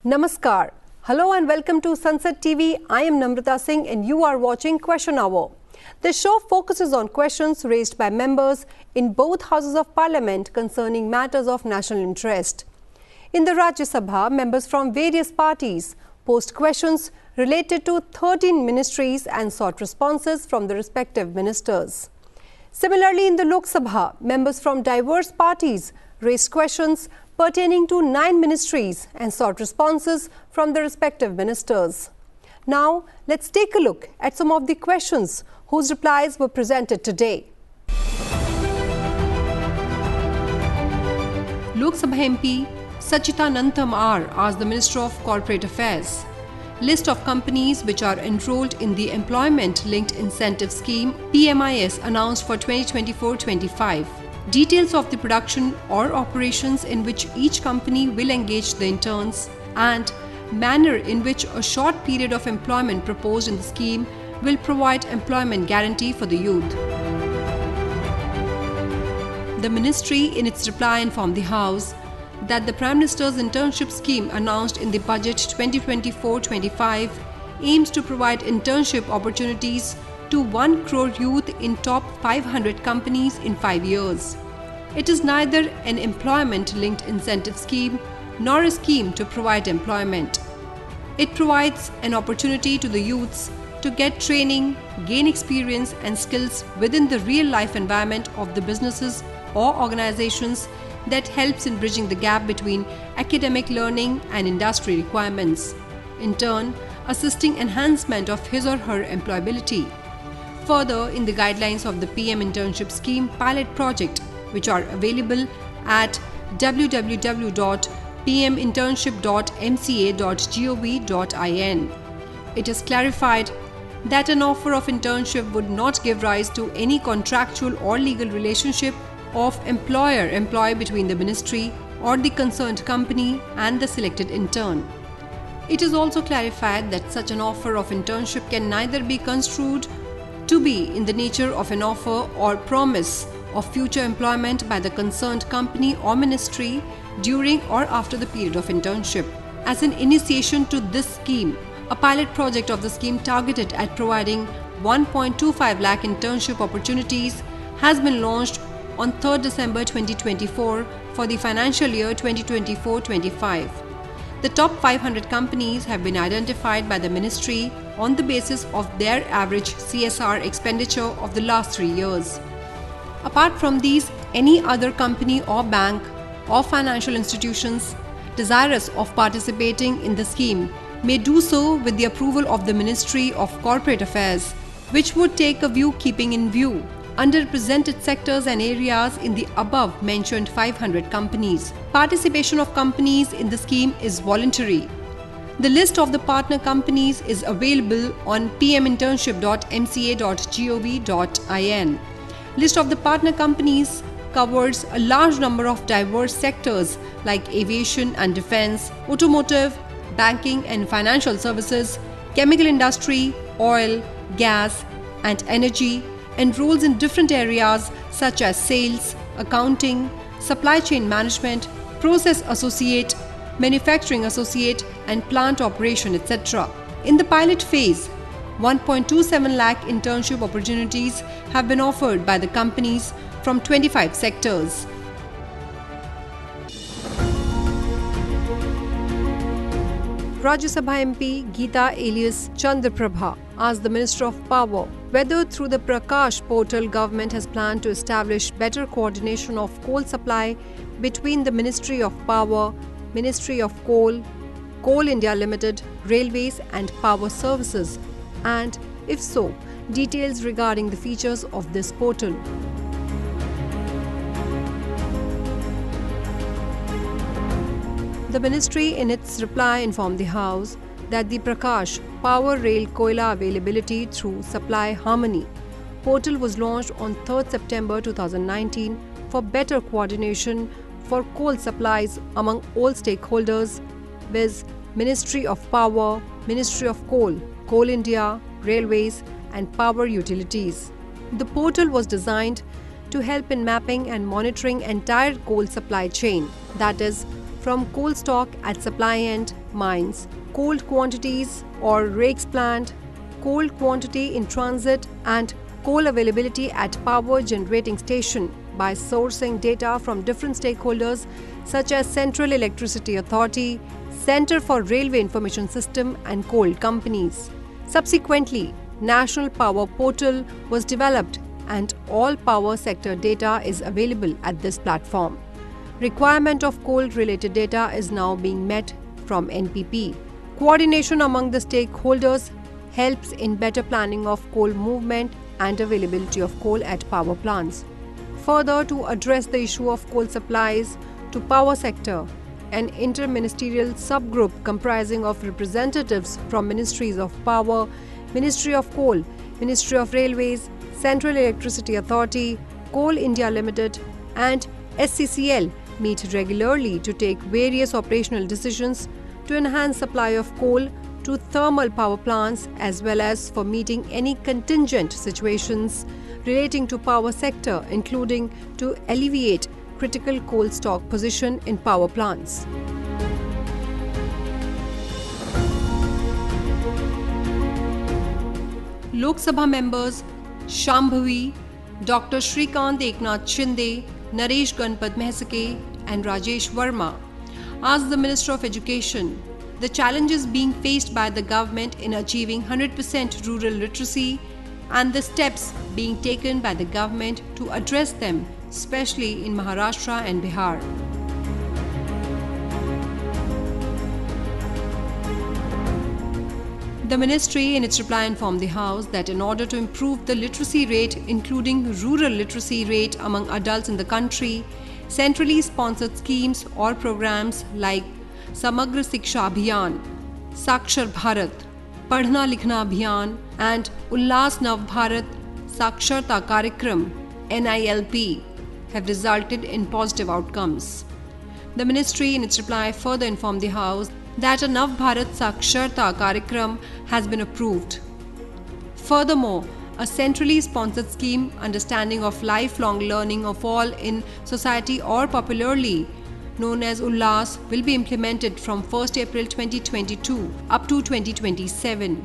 Namaskar. Hello and welcome to Sansad TV. I am Namrata Singh and you are watching Question Hour. The show focuses on questions raised by members in both houses of parliament concerning matters of national interest. In the Rajya Sabha, members from various parties posed questions related to 13 ministries and sought responses from the respective ministers. Similarly, in the Lok Sabha, members from diverse parties raised questions pertaining to 9 ministries and sought responses from the respective ministers. Now, let's take a look at some of the questions whose replies were presented today. Lok Sabha MP Sachitanantham R asked the Minister of Corporate Affairs. List of companies which are enrolled in the Employment Linked Incentive Scheme PMIS announced for 2024-25. Details of the production or operations in which each company will engage the interns and manner in which a short period of employment proposed in the scheme will provide employment guarantee for the youth. The ministry in its reply informed the House that the Prime Minister's internship scheme announced in the budget 2024-25 aims to provide internship opportunities to 1 crore youth in top 500 companies in 5 years. It is neither an employment-linked incentive scheme nor a scheme to provide employment. It provides an opportunity to the youths to get training, gain experience and skills within the real-life environment of the businesses or organizations that helps in bridging the gap between academic learning and industry requirements, in turn assisting enhancement of his or her employability. Further, in the guidelines of the PM Internship Scheme pilot project, which are available at www.pminternship.mca.gov.in, it is clarified that an offer of internship would not give rise to any contractual or legal relationship of employer-employee between the ministry or the concerned company and the selected intern. It is also clarified that such an offer of internship can neither be construed to be in the nature of an offer or promise of future employment by the concerned company or ministry during or after the period of internship. As an initiation to this scheme, a pilot project of the scheme targeted at providing 1.25 lakh internship opportunities has been launched on 3rd December 2024 for the financial year 2024-25. The top 500 companies have been identified by the ministry on the basis of their average CSR expenditure of the last 3 years. Apart from these, any other company or bank or financial institutions desirous of participating in the scheme may do so with the approval of the Ministry of Corporate Affairs, which would take a view keeping in view underrepresented sectors and areas in the above mentioned 500 companies. Participation of companies in the scheme is voluntary. The list of the partner companies is available on pminternship.mca.gov.in. List of the partner companies covers a large number of diverse sectors like aviation and defense, automotive, banking and financial services, chemical industry, oil, gas and energy, and roles in different areas such as sales, accounting, supply chain management, process associate, manufacturing associate and plant operation, etc. In the pilot phase, 1.27 lakh internship opportunities have been offered by the companies from 25 sectors. Rajya Sabha MP Geeta alias Chandraprabha asked the Minister of Power whether through the Prakash portal government has planned to establish better coordination of coal supply between the Ministry of Power, Ministry of Coal, Coal India Limited, Railways and Power Services, and if so, details regarding the features of this portal. The ministry in its reply informed the House that the Prakash Power Rail Koila Availability through Supply Harmony portal was launched on 3rd September 2019 for better coordination for coal supplies among all stakeholders, viz. Ministry of Power, Ministry of Coal, Coal India, Railways and Power Utilities. The portal was designed to help in mapping and monitoring entire coal supply chain, that is, from coal stock at supply end mines, coal quantities or rakes plant, coal quantity in transit and coal availability at power generating station by sourcing data from different stakeholders such as Central Electricity Authority, Centre for Railway Information System and coal companies. Subsequently, National Power Portal was developed and all power sector data is available at this platform. Requirement of coal-related data is now being met from NPP. Coordination among the stakeholders helps in better planning of coal movement and availability of coal at power plants. Further, to address the issue of coal supplies to power sector, an interministerial subgroup comprising of representatives from Ministries of Power, Ministry of Coal, Ministry of Railways, Central Electricity Authority, Coal India Limited and SCCL meet regularly to take various operational decisions to enhance supply of coal to thermal power plants as well as for meeting any contingent situations relating to power sector, including to alleviate critical coal stock position in power plants. Lok Sabha members Shambhavi, Dr. Shrikant Eknath Shinde, Naresh Ganpat Mehsake and Rajesh Verma asked the Minister of Education the challenges being faced by the government in achieving 100% rural literacy and the steps being taken by the government to address them, especially in Maharashtra and Bihar. The ministry in its reply informed the House that in order to improve the literacy rate, including rural literacy rate among adults in the country, centrally sponsored schemes or programs like Samagra Shiksha Abhiyan, Sakshar Bharat, Padhna Likhna Abhiyan and Ullas Nav Bharat Saksharta Karyakram NILP have resulted in positive outcomes. The ministry in its reply further informed the House that a Nav Bharat Saksharta Karyakram has been approved. Furthermore, a centrally sponsored scheme understanding of lifelong learning of all in society or popularly known as Ullas will be implemented from 1st April 2022 up to 2027.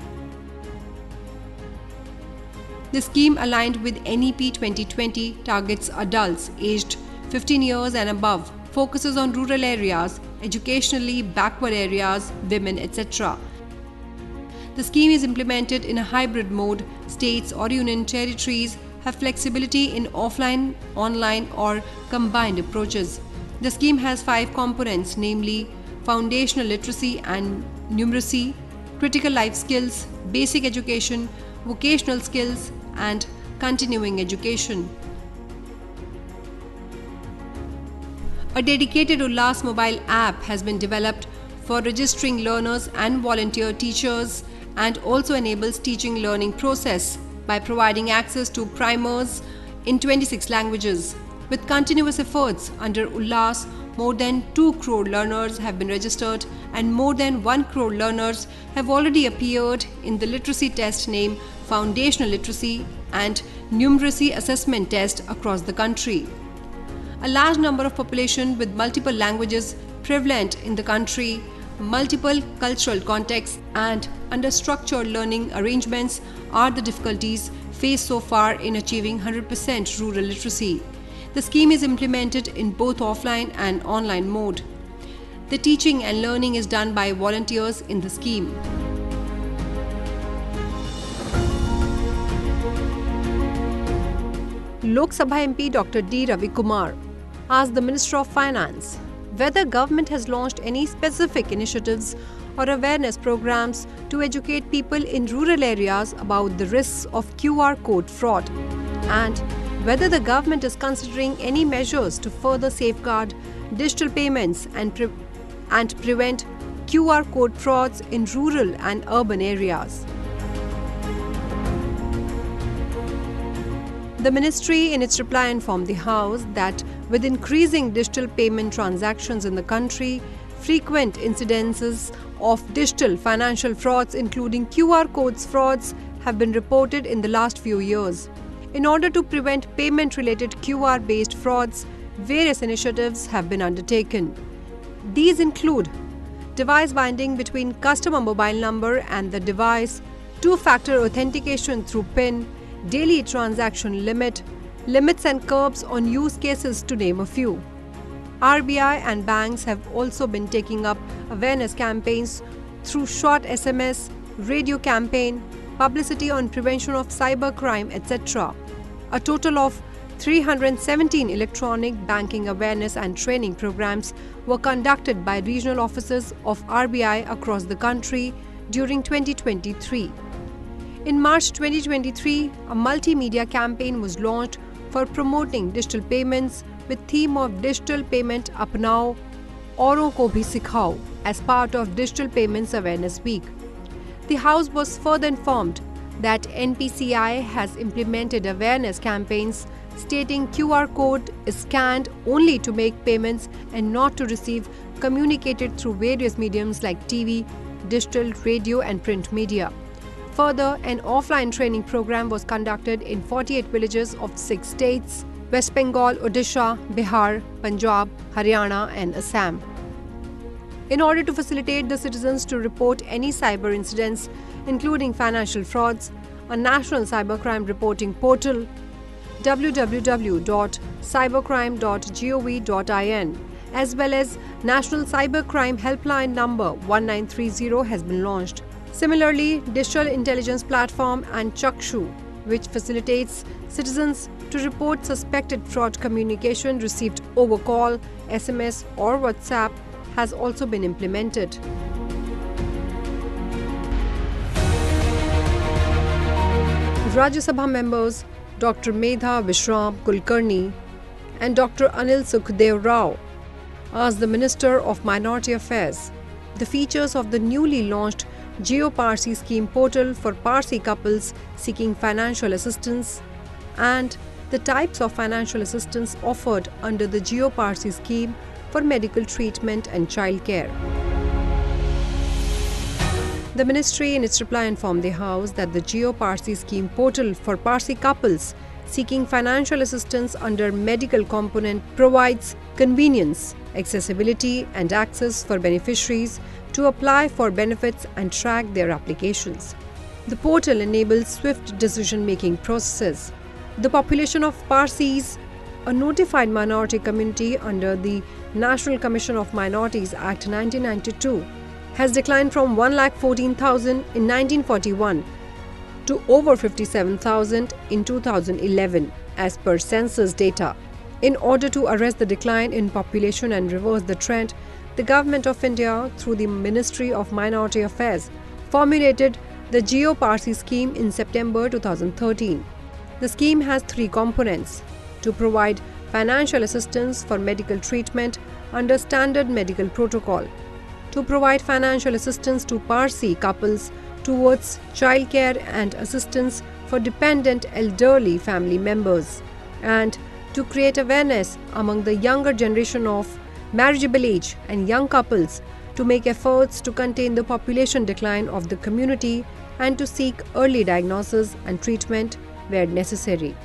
The scheme aligned with NEP 2020 targets adults aged 15 years and above, focuses on rural areas, educationally backward areas, women, etc. The scheme is implemented in a hybrid mode. States or union territories have flexibility in offline, online or combined approaches. The scheme has 5 components, namely foundational literacy and numeracy, critical life skills, basic education, vocational skills and continuing education. A dedicated Ullas mobile app has been developed for registering learners and volunteer teachers and also enables teaching learning process by providing access to primers in 26 languages. With continuous efforts under Ullas, more than 2 crore learners have been registered and more than 1 crore learners have already appeared in the literacy test named Foundational Literacy and Numeracy Assessment Test across the country. A large number of population with multiple languages prevalent in the country, multiple cultural contexts and under-structured learning arrangements are the difficulties faced so far in achieving 100% rural literacy. The scheme is implemented in both offline and online mode. The teaching and learning is done by volunteers in the scheme. Lok Sabha MP Dr. D. Ravi Kumar asked the Minister of Finance whether government has launched any specific initiatives or awareness programs to educate people in rural areas about the risks of QR code fraud and whether the government is considering any measures to further safeguard digital payments and prevent QR code frauds in rural and urban areas. The ministry in its reply informed the House that with increasing digital payment transactions in the country, frequent incidences of digital financial frauds including QR codes frauds have been reported in the last few years. In order to prevent payment-related QR-based frauds, various initiatives have been undertaken. These include device binding between customer mobile number and the device, two-factor authentication through PIN, daily transaction limit, limits and curbs on use cases to name a few. RBI and banks have also been taking up awareness campaigns through short SMS, radio campaign, publicity on prevention of cybercrime, etc. A total of 317 electronic banking awareness and training programs were conducted by regional offices of RBI across the country during 2023. In March 2023, a multimedia campaign was launched for promoting digital payments with theme of Digital Payment Apnao, Auron ko bhi sikhao as part of Digital Payments Awareness Week. The House was further informed that NPCI has implemented awareness campaigns stating QR code is scanned only to make payments and not to receive communicated through various mediums like TV, digital, radio and print media. Further, an offline training program was conducted in 48 villages of 6 states: West Bengal, Odisha, Bihar, Punjab, Haryana and Assam. In order to facilitate the citizens to report any cyber incidents, including financial frauds, a national cybercrime reporting portal, www.cybercrime.gov.in, as well as National Cybercrime Helpline number 1930 has been launched. Similarly, Digital Intelligence Platform and Chakshu, which facilitates citizens to report suspected fraud communication received over call, SMS or WhatsApp, has also been implemented. Rajya Sabha members Dr. Medha Vishram Kulkarni and Dr. Anil Sukhdev Rao asked the Minister of Minority Affairs the features of the newly launched Jiyo Parsi scheme portal for Parsi couples seeking financial assistance and the types of financial assistance offered under the Jiyo Parsi scheme for medical treatment and childcare. The ministry in its reply informed the House that the Jiyo Parsi scheme portal for Parsi couples seeking financial assistance under medical component provides convenience, accessibility and access for beneficiaries to apply for benefits and track their applications. The portal enables swift decision-making processes. The population of Parsis, a notified minority community under the National Commission of Minorities Act 1992, has declined from 1,14,000 in 1941 to over 57,000 in 2011 as per census data. In order to arrest the decline in population and reverse the trend, the Government of India, through the Ministry of Minority Affairs, formulated the Jiyo Parsi scheme in September 2013. The scheme has 3 components: to provide financial assistance for medical treatment under standard medical protocol, to provide financial assistance to Parsi couples towards childcare and assistance for dependent elderly family members, and to create awareness among the younger generation of marriageable age and young couples to make efforts to contain the population decline of the community and to seek early diagnosis and treatment where necessary.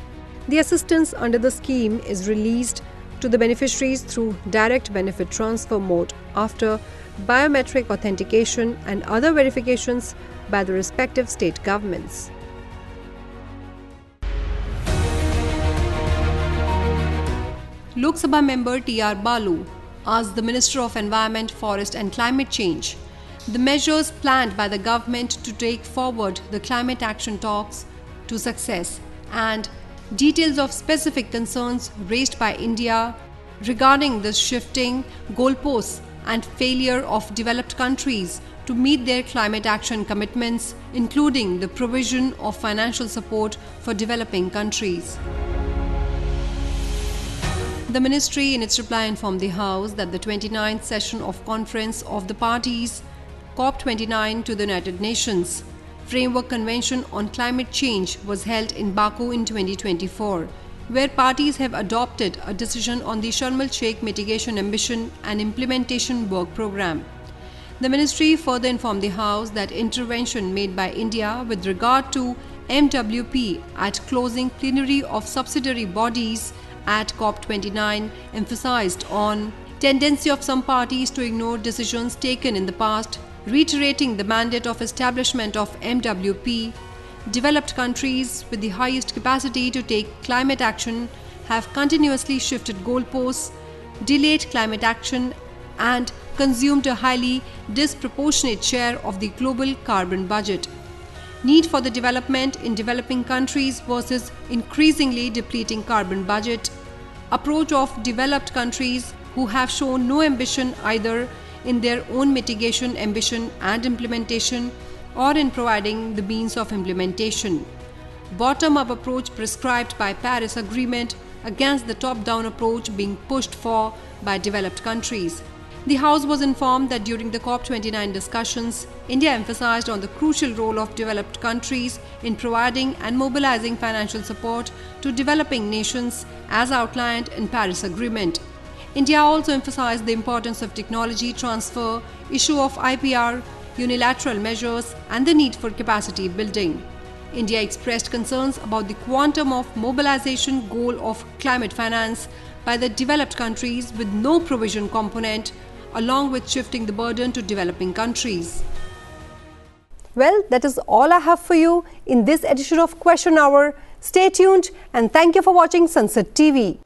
The assistance under the scheme is released to the beneficiaries through direct benefit transfer mode after biometric authentication and other verifications by the respective state governments. Lok Sabha member T.R. Balu asked the Minister of Environment, Forest and Climate Change the measures planned by the government to take forward the climate action talks to success and details of specific concerns raised by India regarding the shifting goalposts and failure of developed countries to meet their climate action commitments, including the provision of financial support for developing countries. The ministry in its reply informed the House that the 29th session of Conference of the Parties COP29 to the United Nations Framework Convention on Climate Change was held in Baku in 2024, where parties have adopted a decision on the Sharm el-Sheikh Mitigation Ambition and Implementation Work Programme. The ministry further informed the House that intervention made by India with regard to MWP at closing plenary of subsidiary bodies at COP29 emphasized on tendency of some parties to ignore decisions taken in the past, reiterating the mandate of establishment of MWP, developed countries with the highest capacity to take climate action have continuously shifted goalposts, delayed climate action, and consumed a highly disproportionate share of the global carbon budget. Need for the development in developing countries versus increasingly depleting carbon budget. Approach of developed countries who have shown no ambition either in their own mitigation ambition and implementation or in providing the means of implementation. Bottom-up approach prescribed by Paris Agreement against the top-down approach being pushed for by developed countries. The House was informed that during the COP29 discussions, India emphasized on the crucial role of developed countries in providing and mobilizing financial support to developing nations as outlined in Paris Agreement. India also emphasized the importance of technology transfer, issue of IPR, unilateral measures, and the need for capacity building. India expressed concerns about the quantum of mobilization goal of climate finance by the developed countries with no provision component, along with shifting the burden to developing countries. Well, that is all I have for you in this edition of Question Hour. Stay tuned and thank you for watching Sansad TV.